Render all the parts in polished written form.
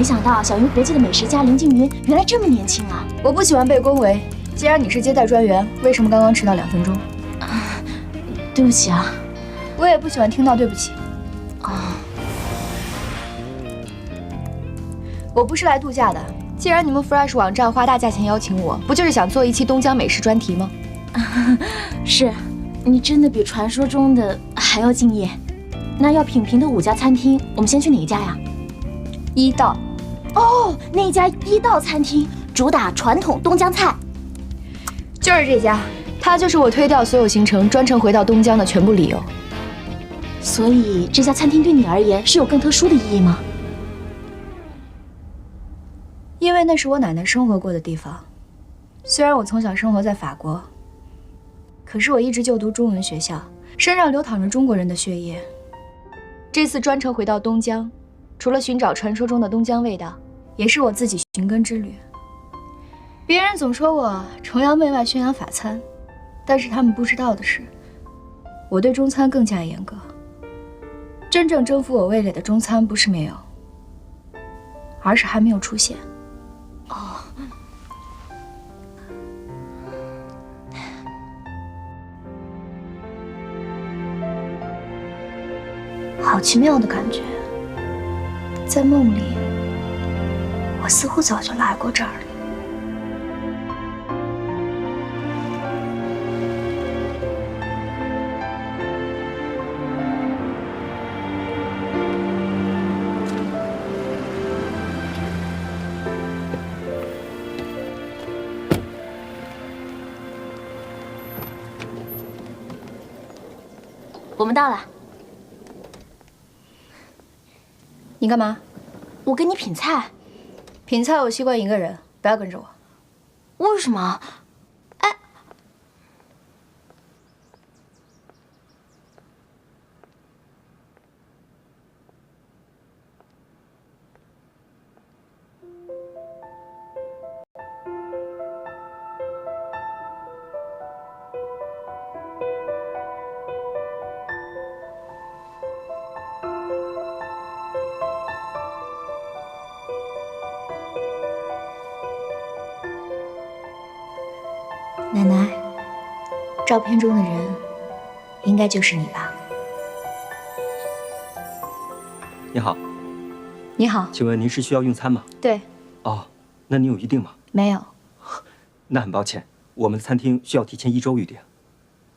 想到小云国际的美食家林静云原来这么年轻啊！我不喜欢被恭维。既然你是接待专员，为什么刚刚迟到2分钟？对不起啊。我也不喜欢听到对不起。我不是来度假的。既然你们 Fresh 网站花大价钱邀请我，不就是想做一期东江美食专题吗？是，你真的比传说中的还要敬业。那要品评的5家餐厅，我们先去哪一家呀？一道。哦，那家一道餐厅主打传统东江菜。就是这家，它就是我推掉所有行程，专程回到东江的全部理由。所以这家餐厅对你而言是有更特殊的意义吗？因为那是我奶奶生活过的地方。虽然我从小生活在法国，可是我一直就读中文学校，身上流淌着中国人的血液。这次专程回到东江，除了寻找传说中的东江味道，也是我自己寻根之旅。别人总说我崇洋媚外，宣扬法餐，但是他们不知道的是，我对中餐更加严格。真正征服我味蕾的中餐不是没有，而是还没有出现。哦，好奇妙的感觉，在梦里，我似乎早就来过这儿了。我们到了。你干嘛？我给你品菜。品菜我习惯一个人，不要跟着我。为什么？哎，奶奶，照片中的人应该就是你吧？你好。你好，请问您是需要用餐吗？对。哦，那您有预定吗？没有。那很抱歉，我们餐厅需要提前1周预定。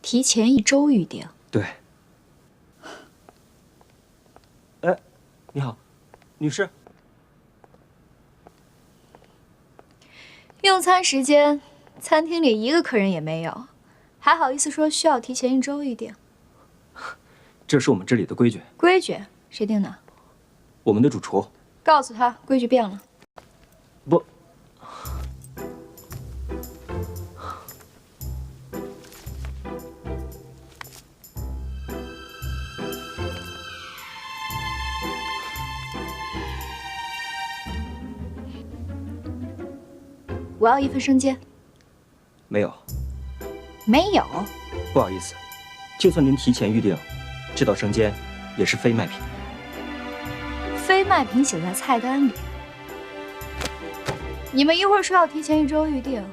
提前1周预定？对。哎，你好，女士。用餐时间，餐厅里1个客人也没有，还好意思说需要提前1周预定？这是我们这里的规矩。规矩？谁定的？我们的主厨。告诉他规矩变了。不。我要1份生煎。没有。没有？不好意思，就算您提前预定，这道生煎也是非卖品。非卖品写在菜单里。你们一会儿说要提前1周预定，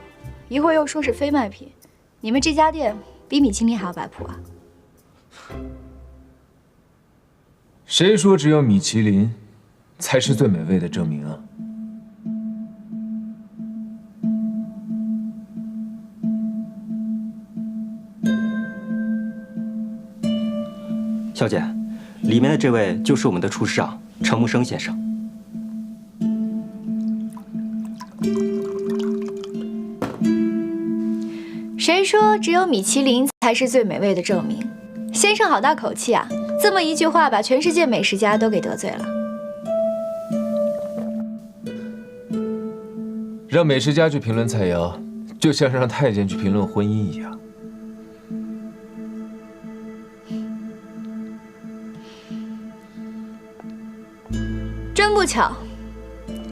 一会儿又说是非卖品，你们这家店比米其林还要摆谱啊？谁说只有米其林才是最美味的证明啊？小姐，里面的这位就是我们的厨师长程木生先生。谁说只有米其林才是最美味的证明？先生好大口气啊！这么一句话把全世界美食家都给得罪了。让美食家去评论菜肴，就像是让太监去评论婚姻一样。真不巧，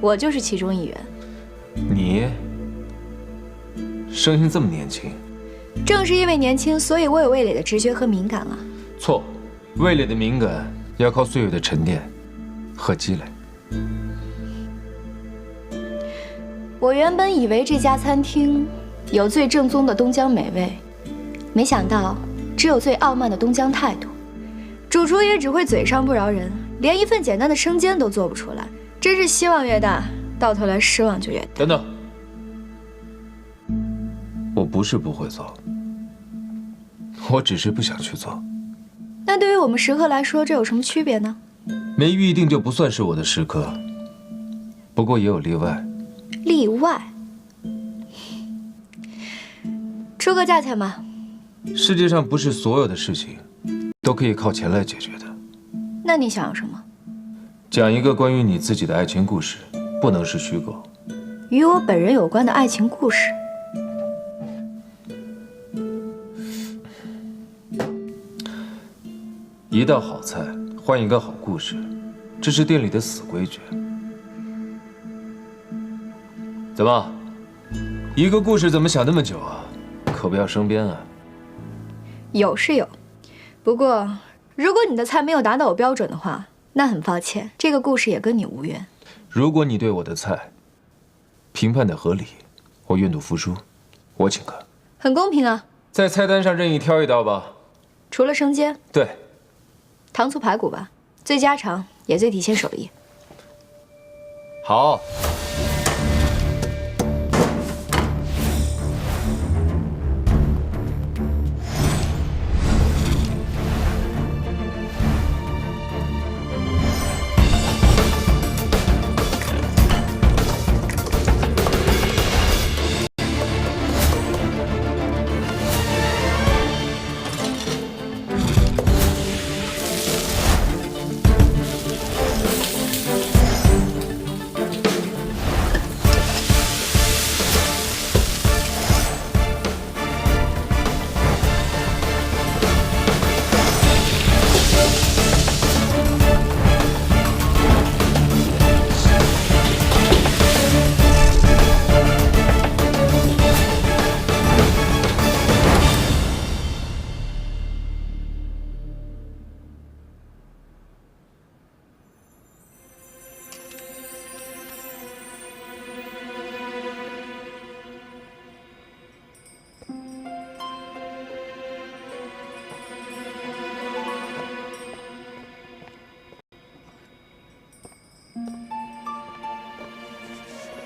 我就是其中一员。你生性这么年轻，正是因为年轻，所以我有味蕾的直觉和敏感啊。错，味蕾的敏感要靠岁月的沉淀和积累。我原本以为这家餐厅有最正宗的东江美味，没想到只有最傲慢的东江态度。主厨也只会嘴上不饶人，连一份简单的生煎都做不出来，真是希望越大，到头来失望就越大。等等，我不是不会做，我只是不想去做。那对于我们食客来说，这有什么区别呢？没预定就不算是我的食客，不过也有例外。例外？出个价钱吧。世界上不是所有的事情都可以靠钱来解决的。那你想要什么？讲一个关于你自己的爱情故事，不能是虚构。与我本人有关的爱情故事。一道好菜换一个好故事，这是店里的死规矩。怎么，一个故事怎么想那么久啊？可不要生边啊！有是有，不过如果你的菜没有达到我标准的话，那很抱歉，这个故事也跟你无缘。如果你对我的菜评判的合理，我愿赌服输，我请客。很公平啊。在菜单上任意挑一道吧。除了生煎，对，糖醋排骨吧，最家常也最体现手艺。好。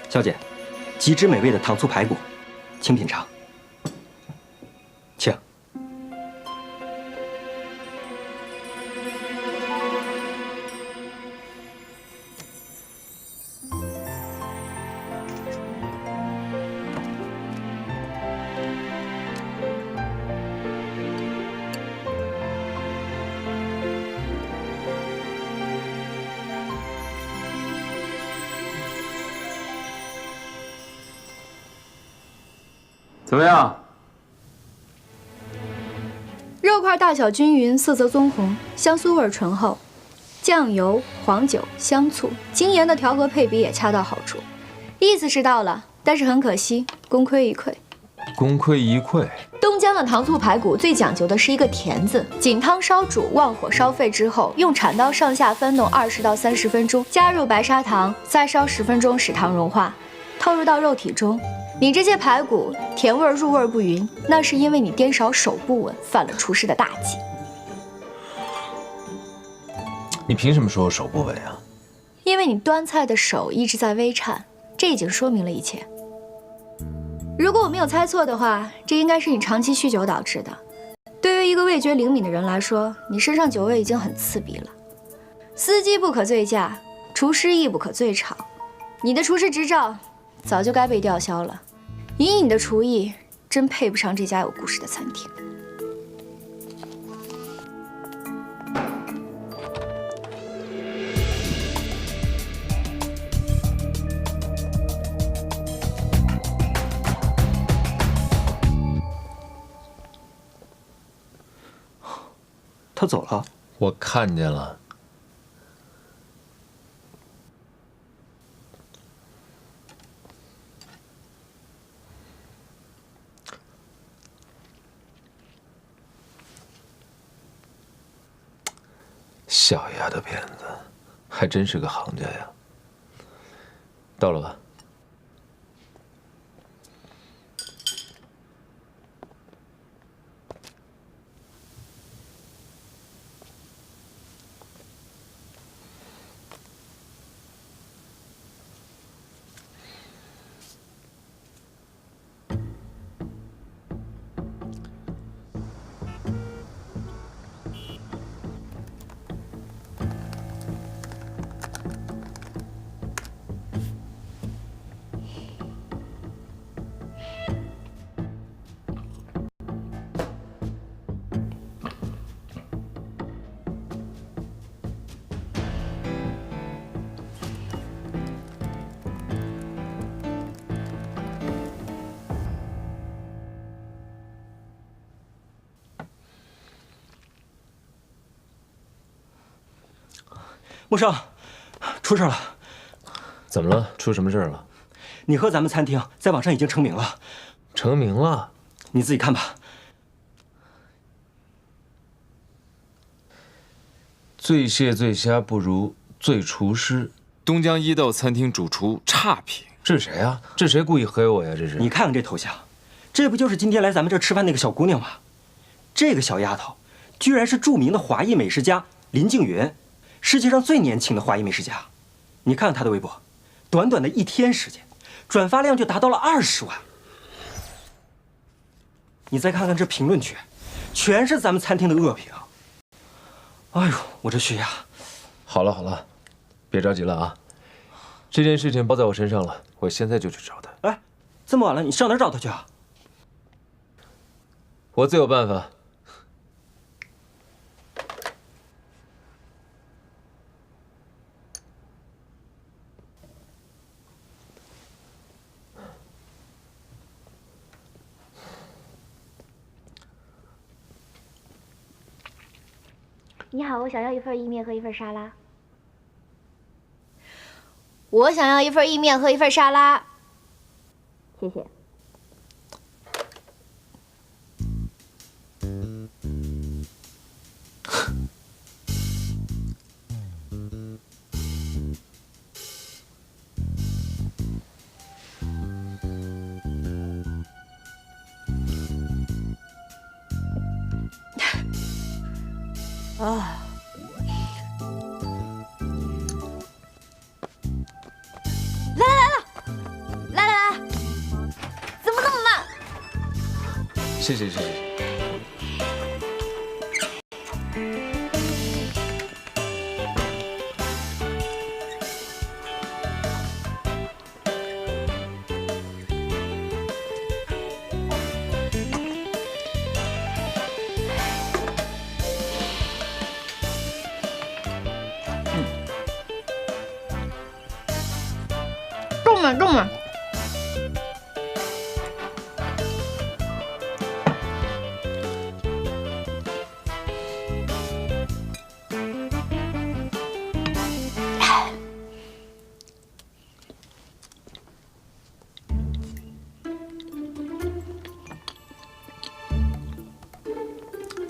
小姐，极致美味的糖醋排骨，请品尝。请。怎么样？肉块大小均匀，色泽棕红，香酥味醇厚，酱油、黄酒、香醋、精盐的调和配比也恰到好处。意思是到了，但是很可惜，功亏一篑。功亏一篑。东江的糖醋排骨最讲究的是一个甜字，紧汤烧煮，旺火烧沸之后，用铲刀上下翻动20到30分钟，加入白砂糖，再烧10分钟使糖融化，透入到肉体中。你这些排骨甜味入味不匀，那是因为你颠勺手不稳，犯了厨师的大忌。你凭什么说我手不稳呀？因为你端菜的手一直在微颤，这已经说明了一切。如果我没有猜错的话，这应该是你长期酗酒导致的。对于一个味觉灵敏的人来说，你身上酒味已经很刺鼻了。司机不可醉驾，厨师亦不可醉吵。你的厨师执照早就该被吊销了。以你的厨艺，真配不上这家有故事的餐厅。他走了。我看见了。小丫头片子，还真是个行家呀。到了吧？木生，出事了！怎么了？出什么事儿了？你和咱们餐厅在网上已经成名了。成名了？你自己看吧。醉蟹醉虾不如醉厨师。东江一道餐厅主厨差评。这是谁啊？这谁故意黑我呀？这是？你看看这头像，这不就是今天来咱们这儿吃饭那个小姑娘吗？这个小丫头，居然是著名的华裔美食家林静云，世界上最年轻的华裔美食家。你看看她的微博，短短的1天时间，转发量就达到了20万。你再看看这评论区，全是咱们餐厅的恶评。哎呦，我这血压！好了好了，别着急了啊。这件事情包在我身上了，我现在就去找他。哎，这么晚了，你上哪儿找他去啊？我自有办法。你好，我想要一份意面和一份沙拉。我想要一份意面和一份沙拉。谢谢。啊！来，怎么那么慢？谢谢谢谢。动嘛！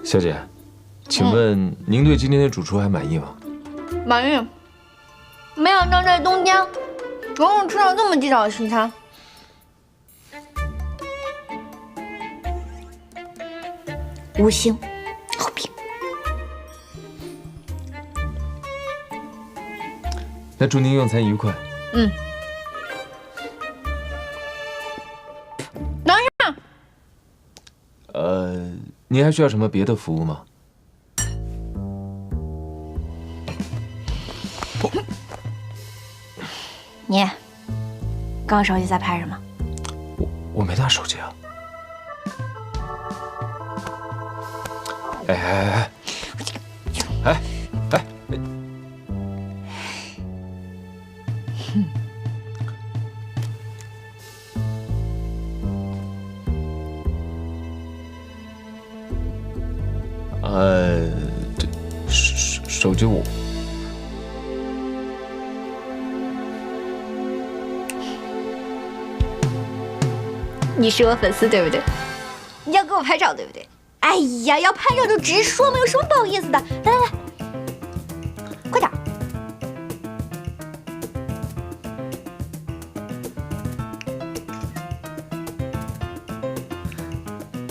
小姐，请问您对今天的主厨还满意吗？满意。没想到在东江，能够吃到这么地道的西餐。5星好评。那祝您用餐愉快。嗯。等一下。您还需要什么别的服务吗？你刚刚手机在拍什么？我没拿手机啊。哎！这手机我。你是我粉丝对不对？你要给我拍照对不对？哎呀，要拍照就直说嘛，有什么不好意思的？来，快点！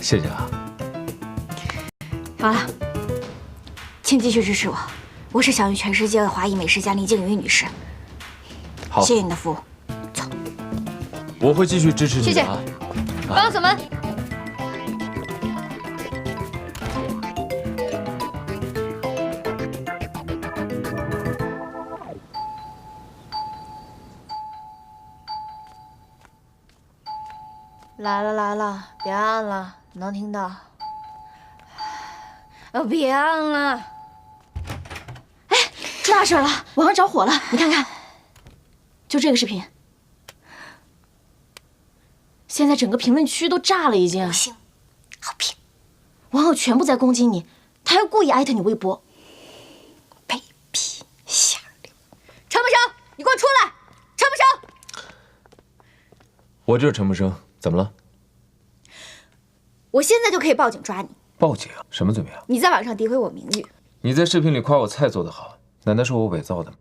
谢谢啊。好了，请继续支持我。我是享誉全世界的华裔美食家林静瑜女士。好，谢谢你的服务。走，我会继续支持你的啊。帮我锁门。来了，别按了，能听到。别按了。哎，出大事了，网上着火了，你看看，就这个视频。现在整个评论区都炸了，已经。5星好评，网友全部在攻击你，他还故意艾特你微博。卑鄙下流。我出来！陈木生，我就是陈木生，怎么了？我现在就可以报警抓你。报警？什么罪名啊？你在网上诋毁我名誉。你在视频里夸我菜做得好，难道是我伪造的吗？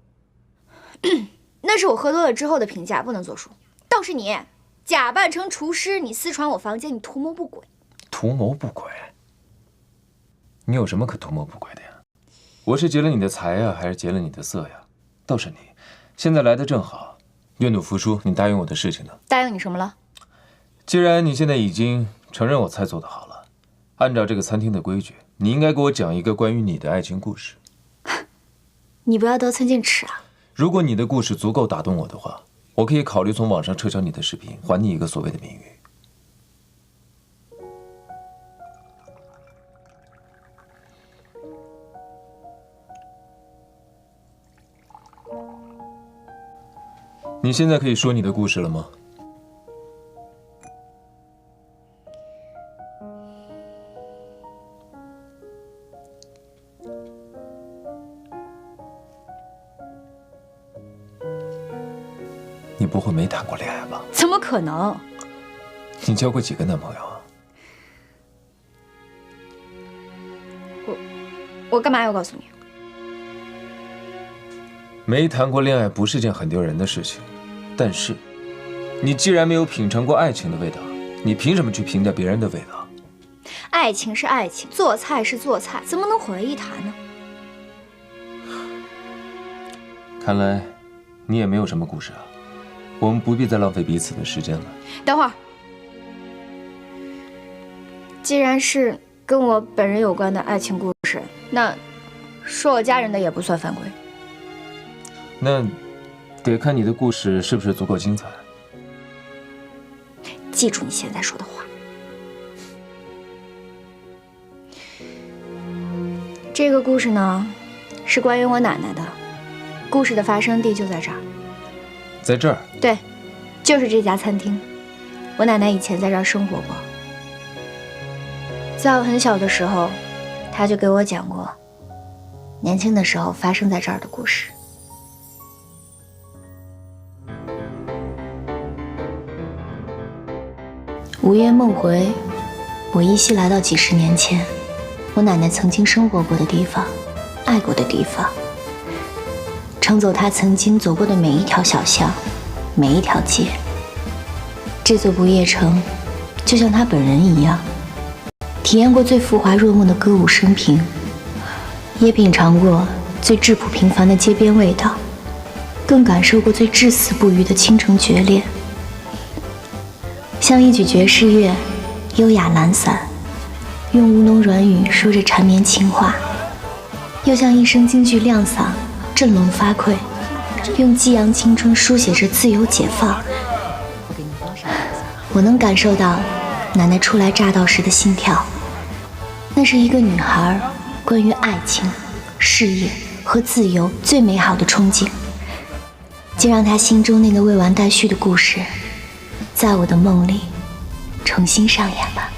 那是我喝多了之后的评价，不能作数。倒是你，假扮成厨师，你私闯我房间，你图谋不轨。图谋不轨？你有什么可图谋不轨的呀？我是劫了你的财呀，还是劫了你的色呀？倒是你，现在来的正好，愿赌服输，你答应我的事情呢？答应你什么了？既然你现在已经承认我菜做得好了，按照这个餐厅的规矩，你应该给我讲一个关于你的爱情故事。你不要得寸进尺啊！如果你的故事足够打动我的话，我可以考虑从网上撤销你的视频，还你一个所谓的名誉。你现在可以说你的故事了吗？你不会没谈过恋爱吧？怎么可能？你交过几个男朋友啊？我干嘛要告诉你？没谈过恋爱不是件很丢人的事情，但是，你既然没有品尝过爱情的味道，你凭什么去评价别人的味道？爱情是爱情，做菜是做菜，怎么能混为一谈呢？看来，你也没有什么故事啊。我们不必再浪费彼此的时间了。等会儿，既然是跟我本人有关的爱情故事，那说我家人的也不算犯规。那得看你的故事是不是足够精彩。记住你现在说的话。这个故事呢，是关于我奶奶的。故事的发生地就在这儿。在这儿？对，就是这家餐厅。我奶奶以前在这儿生活过。在我很小的时候，她就给我讲过年轻的时候发生在这儿的故事。午夜梦回，我依稀来到几十年前，我奶奶曾经生活过的地方，爱过的地方。乘走她曾经走过的每一条小巷，每一条街。这座不夜城，就像她本人一样，体验过最浮华若梦的歌舞升平，也品尝过最质朴平凡的街边味道，更感受过最至死不渝的倾城绝恋。像一曲爵士乐，优雅懒散，用吴侬软语说着缠绵情话，又像一声京剧亮嗓，振聋发聩，用激扬青春书写着自由解放。我能感受到奶奶初来乍到时的心跳，那是一个女孩关于爱情、事业和自由最美好的憧憬。就让她心中那个未完待续的故事，在我的梦里重新上演吧。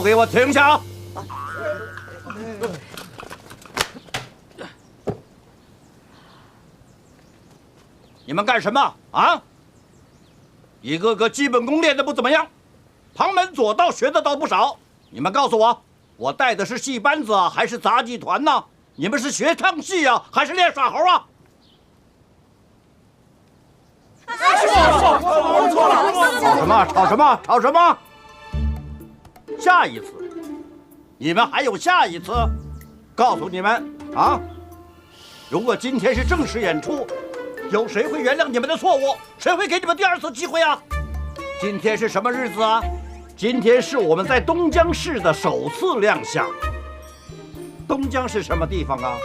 都给我停下！你们干什么啊？一个个基本功练得不怎么样，旁门左道学的倒不少。你们告诉我，我带的是戏班子啊，还是杂技团呢？你们是学唱戏啊，还是练耍猴啊？吵什么？吵什么？吵什么？下一次，你们还有下一次？告诉你们啊，如果今天是正式演出，有谁会原谅你们的错误？谁会给你们第二次机会啊？今天是什么日子啊？今天是我们在东江市的首次亮相。东江是什么地方啊？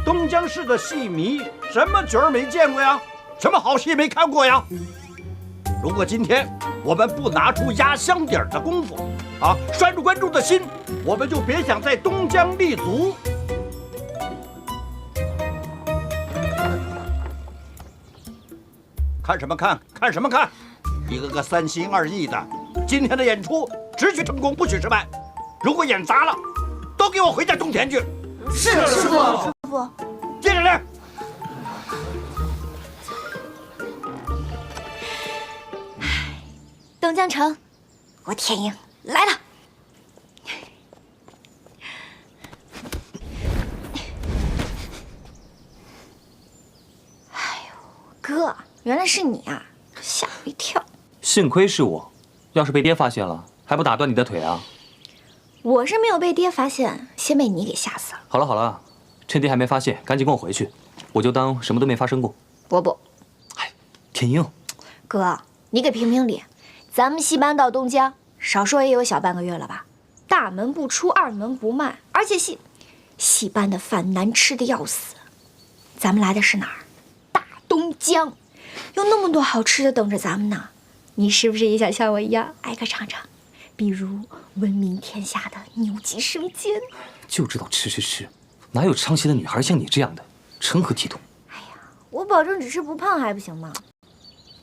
东江市的戏迷什么角儿没见过呀？什么好戏没看过呀？如果今天我们不拿出压箱底儿的功夫啊，拴住观众的心，我们就别想在东江立足。看什么看？看什么看？一个个三心二意的。今天的演出只许成功，不许失败。如果演砸了，都给我回家种田去。是师傅。师傅，接着练。东江城，我天鹰来了。哎呦，哥，原来是你啊，吓我一跳。幸亏是我，要是被爹发现了，还不打断你的腿啊？我是没有被爹发现，先被你给吓死了。好了好了，趁爹还没发现，赶紧跟我回去，我就当什么都没发生过。不，哎，天鹰，哥，你给评评理，咱们戏班到东江，少说也有小半个月了吧？大门不出，二门不迈，而且戏班的饭难吃的要死。咱们来的是哪儿？大东江，有那么多好吃的等着咱们呢。你是不是也想像我一样挨个尝尝？比如闻名天下的牛脊生煎。就知道吃，哪有昌溪的女孩像你这样的，成何体统？哎呀，我保证只吃不胖还不行吗？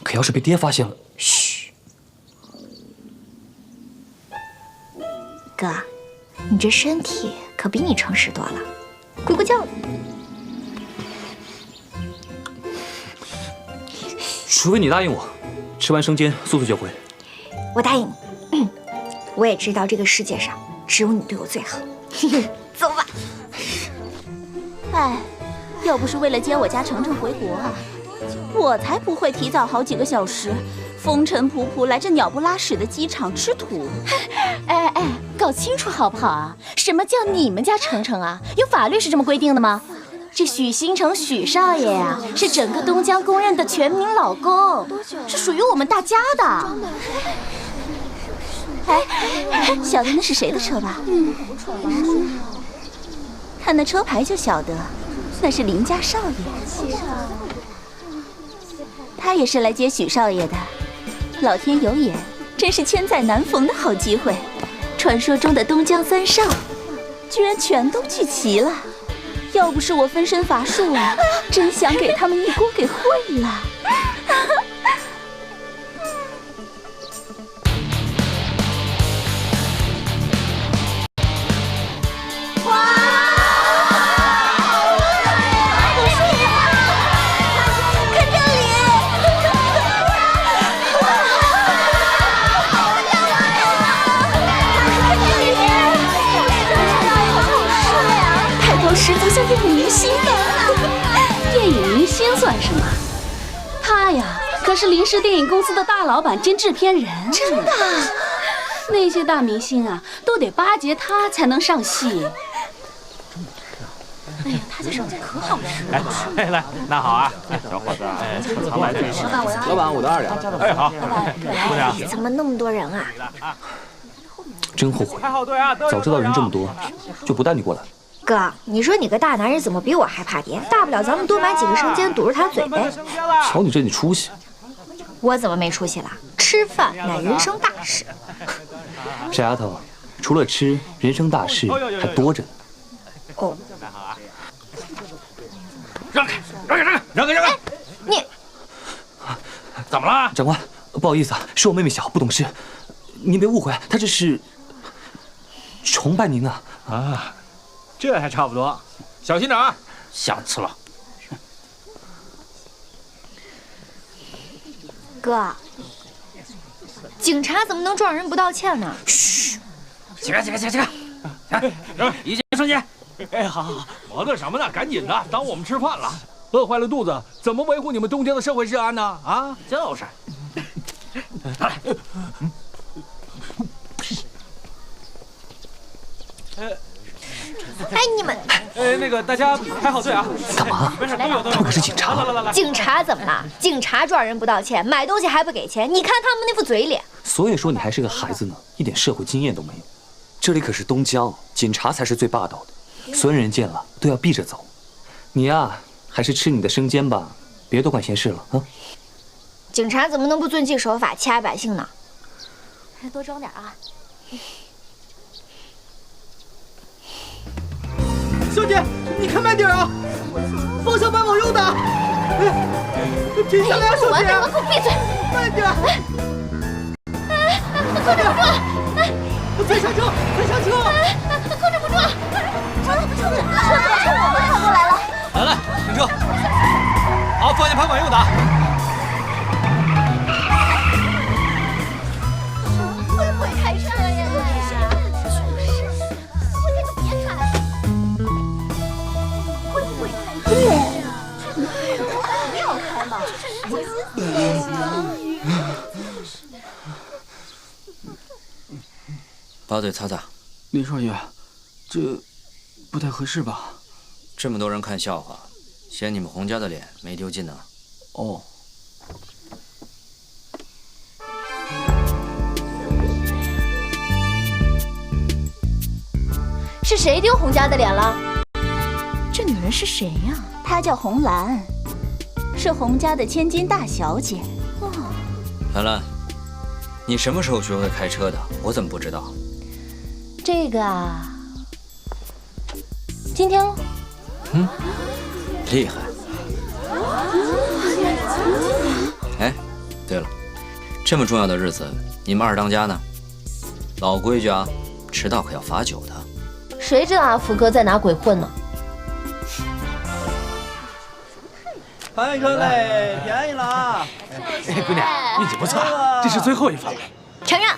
可要是被爹发现了，嘘，哥，你这身体可比你诚实多了，咕咕叫。除非你答应我，吃完生煎速速就回。我答应你。我也知道这个世界上只有你对我最好。走吧。哎，要不是为了接我家程程回国啊，我才不会提早好几个小时，风尘仆仆来这鸟不拉屎的机场吃土。哎，搞清楚好不好啊？什么叫你们家程程啊？有法律是这么规定的吗？这许新城许少爷呀，是整个东江公认的全民老公，是属于我们大家的。哎，晓得那是谁的车吧？看那车牌就晓得，那是林家少爷。他也是来接许少爷的。老天有眼，真是千载难逢的好机会。传说中的东江三少，居然全都聚齐了。要不是我分身乏术啊，真想给他们一锅给烩了。十足像电影明星的。电影明星算什么？他呀，可是林氏电影公司的大老板兼制片人。真的？那些大明星啊，都得巴结他才能上戏。哎呀，他这手煎可好吃了。哎，来，那好啊，小伙子，常来最老板，我的2两。哎，好。姑娘，怎么那么多人啊？真后悔，早知道人这么多，就不带你过来。哥，你说你个大男人怎么比我还怕爹？大不了咱们多买几个生煎堵住他嘴呗。瞧你这你出息！我怎么没出息了？吃饭乃人生大事。傻丫头，除了吃，人生大事还多着呢。哦。让开！让开！你怎么了？长官，不好意思啊，是我妹妹小，不懂事，您别误会，她这是。崇拜您呢。啊，这还差不多，小心点啊！下次了。哥，警察怎么能撞人不道歉呢？嘘，起开！来，一键双击。哎，好，磨蹭什么呢？赶紧的，耽误我们吃饭了。饿坏了肚子，怎么维护你们东江的社会治安呢？啊，就是。来。哎，你们，那个大家排好队啊！干嘛？没事，都有。他可是警察。来。警察怎么了？警察撞人不道歉，买东西还不给钱，你看他们那副嘴脸。所以说你还是个孩子呢，一点社会经验都没有。这里可是东江，警察才是最霸道的，所有人见了都要避着走。你呀，还是吃你的生煎吧，别多管闲事了啊！警察怎么能不遵纪守法、欺压百姓呢？多装点啊！小姐，你开慢点啊！方向盘往右打。停下来啊，小姐！给我闭嘴！慢点！控制不住！快下车！控制不住！车我们开过来了！来，停车！好，方向盘往右打。会不会开车呀？我这就别开。会不会开车呀？不要开嘛！把嘴擦擦。林少爷，这不太合适吧？这么多人看笑话，嫌你们洪家的脸没丢尽呢。哦。是谁丢洪家的脸了？这女人是谁呀？她叫红兰，是洪家的千金大小姐。兰兰，你什么时候学会开车的？我怎么不知道？这个啊，今天喽。厉害。哎，对了，这么重要的日子，你们二当家呢？老规矩啊，迟到可要罚酒的。谁知道阿福哥在哪鬼混呢？盘一坑嘞，便宜了啊！哎，姑娘，运气不错，这是最后一份了。承让。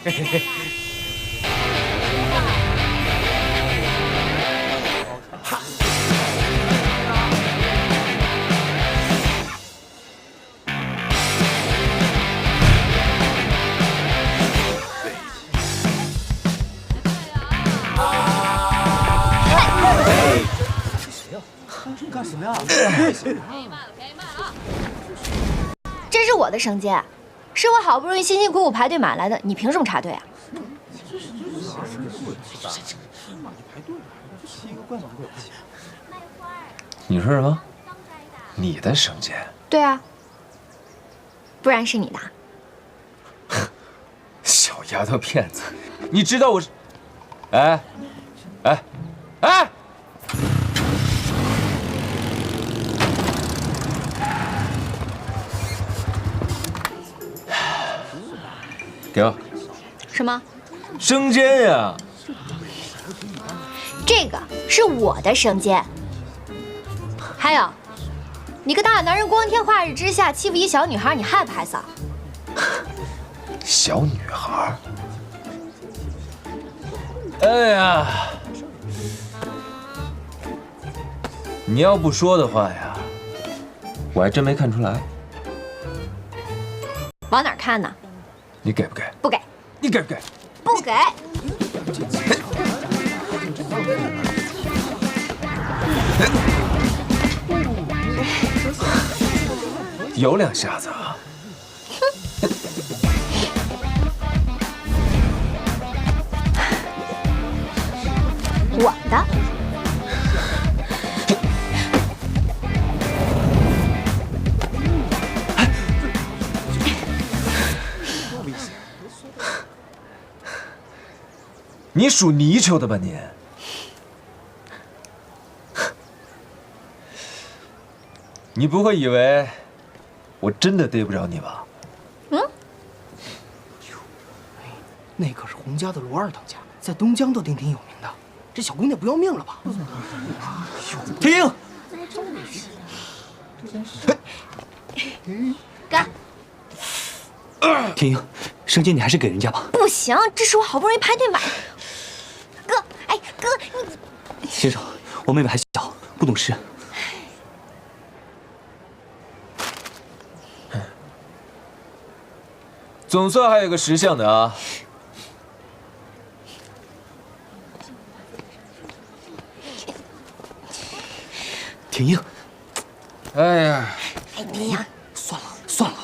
干什么呀？这是我的绳结，是我好不容易辛辛苦苦排队买来的，你凭什么插队啊？你说什么？你的绳结？对啊，不然是你的。小丫头片子，你知道我是？哎！给我什么？绳结呀！这个是我的绳结。还有，你个大男人光天化日之下欺负一小女孩，你害不害臊？小女孩？哎呀，你要不说的话呀，我还真没看出来。往哪儿看呢？你给不给？不给。你给不给？不给。有两下子啊！我的。你属泥鳅的吧你？你不会以为我真的逮不着你吧？那可是洪家的罗二当家，在东江都鼎鼎有名的。这小姑娘不要命了吧？停！干！天鹰，生煎你还是给人家吧。不行，这是我好不容易排队买的。哥，哎，哥，你先生，我妹妹还小，不懂事。总算还有个识相的啊！天鹰，哎呀，哎，别呀，算了算了。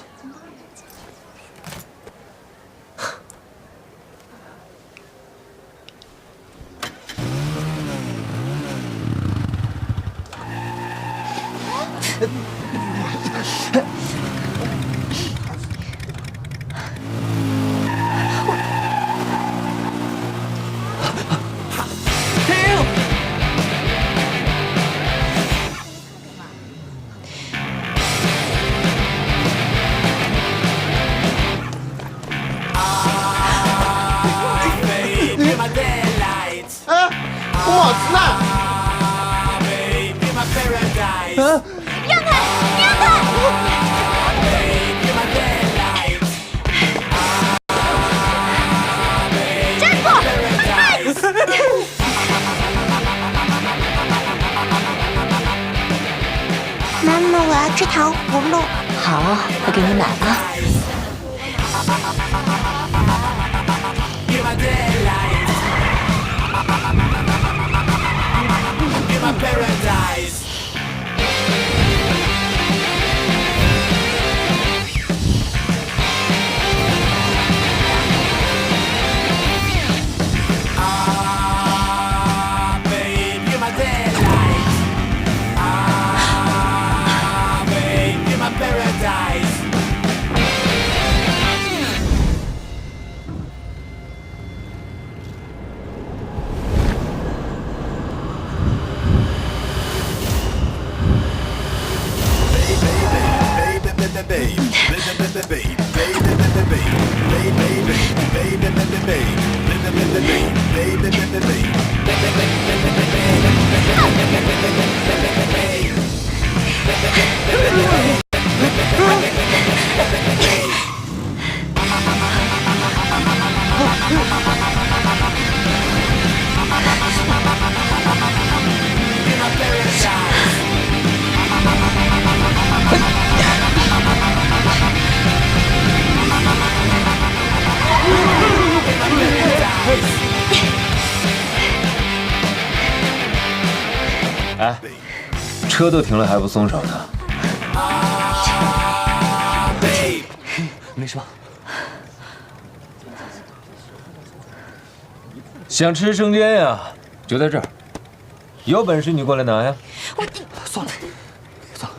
我操！让开，让开！站住！妈妈，我要吃糖葫芦。好，我给你买啊。哎，车都停了还不松手呢？没事吧？想吃生煎呀，就在这儿。有本事你过来拿呀！算了，算了。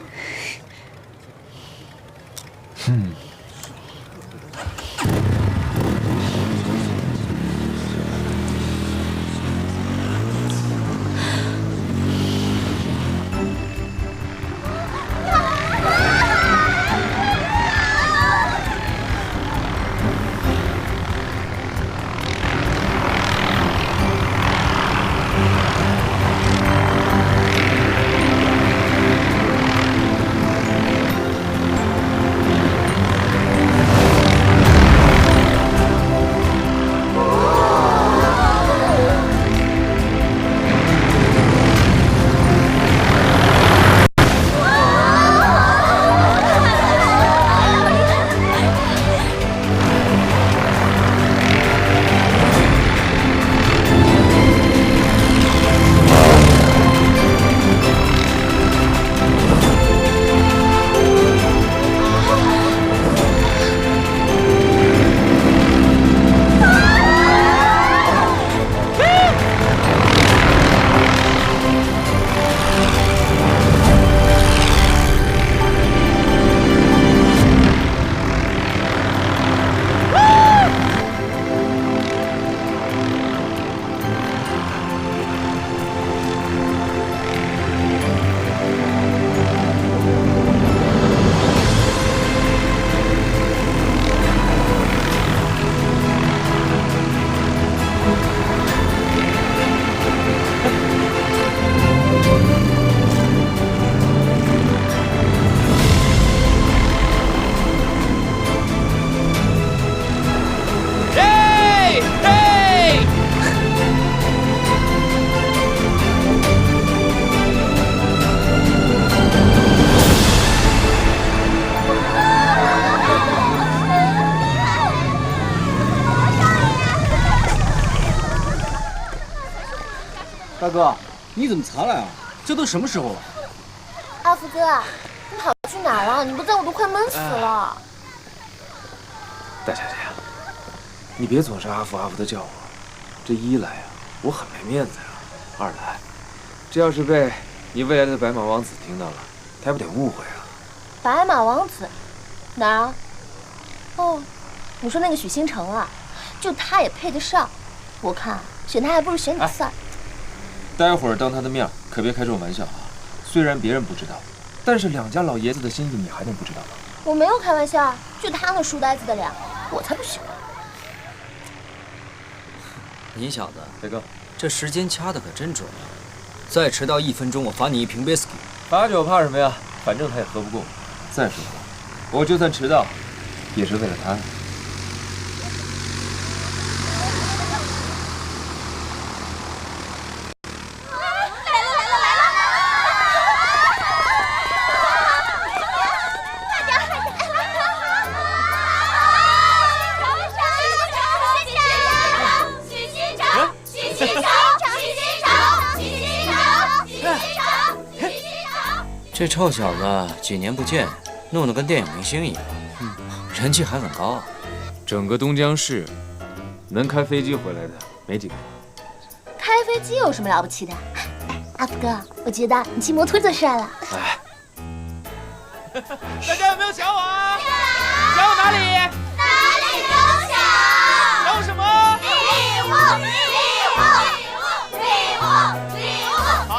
大哥，你怎么才来啊？这都什么时候了？阿福哥，你跑去哪儿了？你不在我都快闷死了。大小姐，你别总是阿福阿福的叫我，这一来呀，我很没面子呀；二来，这要是被你未来的白马王子听到了，他不得误会啊？白马王子，哪儿啊？哦，你说那个许星城啊，就他也配得上。我看选他还不如选你算。待会儿当他的面可别开这种玩笑啊！虽然别人不知道，但是两家老爷子的心意你还能不知道吗？我没有开玩笑，就他那书呆子的脸，我才不喜欢。你小子，大哥，这时间掐的可真准啊！再迟到1分钟，我罚你1瓶 whisky。罚酒怕什么呀？反正他也喝不过。再说了，我就算迟到，也是为了他。这臭小子几年不见，弄得跟电影明星一样，人气还很高。整个东江市，能开飞机回来的没几个。开飞机有什么了不起的？阿福哥，我觉得你骑摩托最帅了。哎，大家有没有想我啊？想我哪里？哪里都想。想我什么？礼物，礼物，礼物，礼物。好，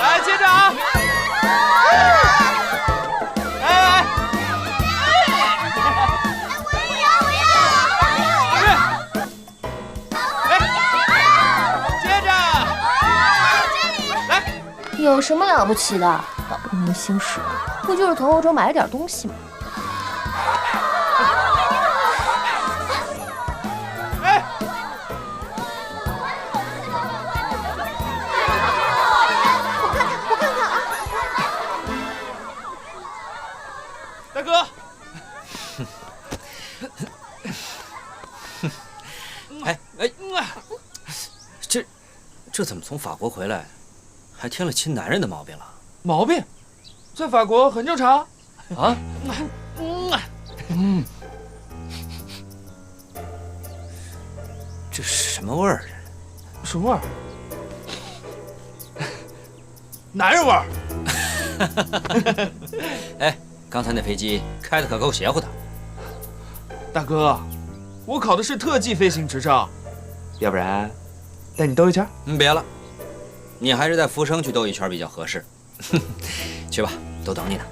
来，接着啊！来，接着，来，有什么了不起的？搞个明星似的，不就是从欧洲买了点东西吗？哎，我看看啊！大哥，这怎么从法国回来，还添了亲男人的毛病了？毛病，在法国很正常啊。这是什么味儿？什么味儿？男人味儿。哎，刚才那飞机开的可够邪乎的。大哥，我考的是特技飞行执照，要不然带你兜一圈？别了，你还是在福生去兜一圈比较合适。去吧，都等你呢。